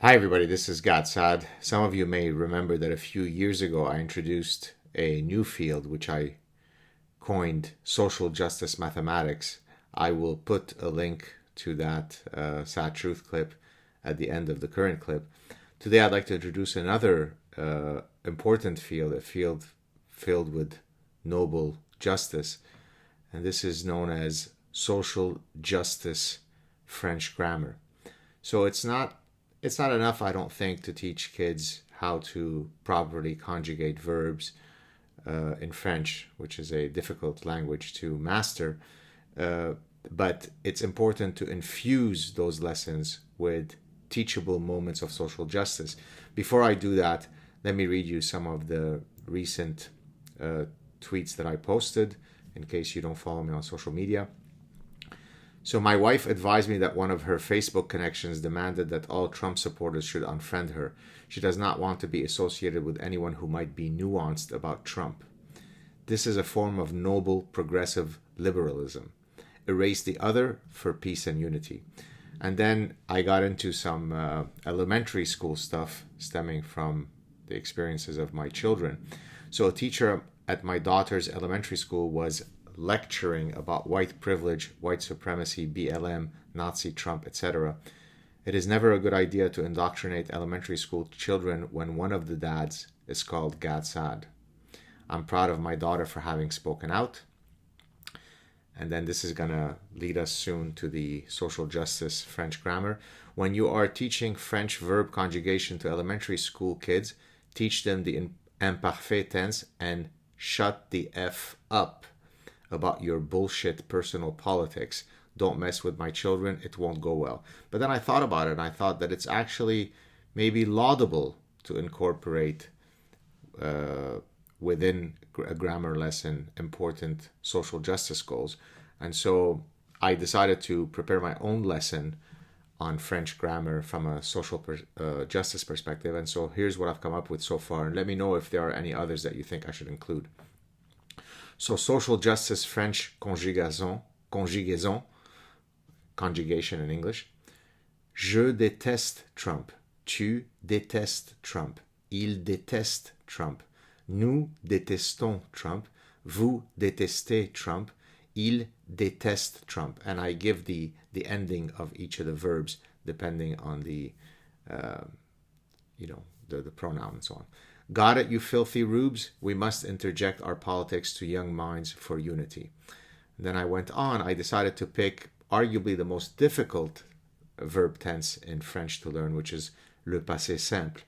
Hi, everybody. This is Gad Saad. Some of you may remember that a few years ago I introduced a new field which I coined social justice mathematics. I will put a link to that sad truth clip at the end of the current clip. Today, I'd like to introduce another important field, a field filled with noble justice, and this is known as social justice French grammar. So it's not enough, I don't think, to teach kids how to properly conjugate verbs in French, which is a difficult language to master. But it's important to infuse those lessons with teachable moments of social justice. Before I do that, let me read you some of the recent tweets that I posted in case you don't follow me on social media. So my wife advised me that one of her Facebook connections demanded that all Trump supporters should unfriend her. She does not want to be associated with anyone who might be nuanced about Trump. This is a form of noble progressive liberalism. Erase the other for peace and unity. And then I got into some elementary school stuff stemming from the experiences of my children. So a teacher at my daughter's elementary school was lecturing about white privilege, white supremacy, BLM, Nazi Trump, etc. It is never a good idea to indoctrinate elementary school children when one of the dads is called Gad Saad. I'm proud of my daughter for having spoken out. And then this is going to lead us soon to the social justice French grammar. When you are teaching French verb conjugation to elementary school kids, teach them the imparfait tense and shut the F up about your bullshit personal politics. Don't mess with my children, it won't go well. But then I thought about it, and I thought that it's actually maybe laudable to incorporate within a grammar lesson important social justice goals. And so I decided to prepare my own lesson on French grammar from a social justice perspective. And so here's what I've come up with so far. And let me know if there are any others that you think I should include. So social justice French conjugaison, conjugation in English. Je déteste Trump. Tu détestes Trump. Il déteste Trump. Nous détestons Trump. Vous détestez Trump. Il déteste Trump. And I give the ending of each of the verbs depending on the pronoun and so on. Got it, you filthy rubes? We must interject our politics to young minds for unity. And then I went on. I decided to pick arguably the most difficult verb tense in French to learn, which is le passé simple.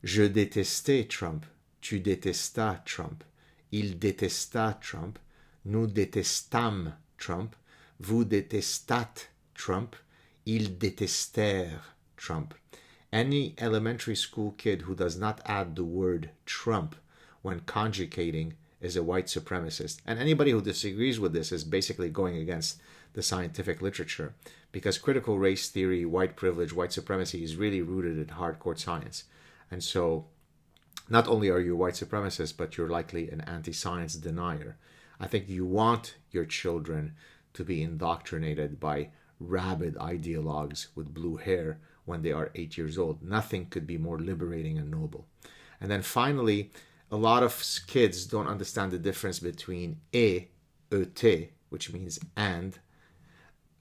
Je détestais Trump. Tu détestas Trump. Il détesta Trump. Nous détestâmes Trump. Vous détestâtes Trump. Ils détestèrent Trump. Any elementary school kid who does not add the word Trump when conjugating is a white supremacist. And anybody who disagrees with this is basically going against the scientific literature, because critical race theory, white privilege, white supremacy is really rooted in hardcore science. And so not only are you a white supremacist, but you're likely an anti-science denier. I think you want your children to be indoctrinated by rabid ideologues with blue hair when they are 8 years old. Nothing could be more liberating and noble. And then finally, a lot of kids don't understand the difference between et, which means and,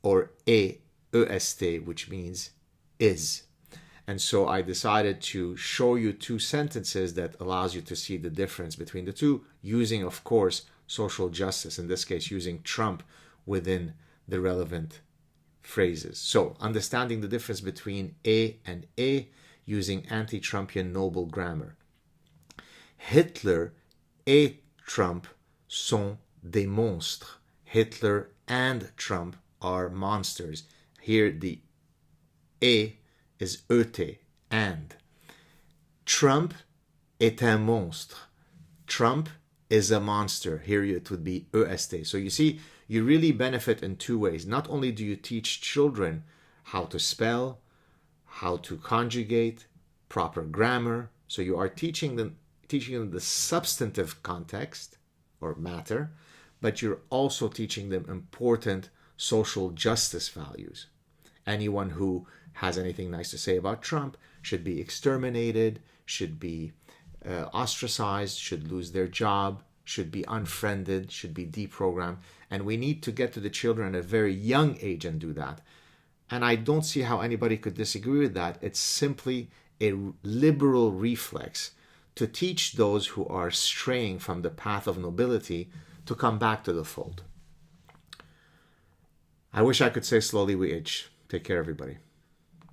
or est, which means is. And so I decided to show you two sentences that allows you to see the difference between the two, using, of course, social justice, in this case, using Trump within the relevant phrases. So, understanding the difference between and using anti-Trumpian noble grammar. Hitler et Trump sont des monstres. Hitler and Trump are monsters. Here the et is et, and. Trump est un monstre. Trump is a monster. Here it would be est. So you see, you really benefit in two ways. Not only do you teach children how to spell, how to conjugate, proper grammar, so you are teaching them the substantive context or matter, but you're also teaching them important social justice values. Anyone who has anything nice to say about Trump should be exterminated, should be ostracized, should lose their job, should be unfriended, should be deprogrammed. And we need to get to the children at a very young age and do that. And I don't see how anybody could disagree with that. It's simply a liberal reflex to teach those who are straying from the path of nobility to come back to the fold. I wish I could say slowly we age. Take care, everybody.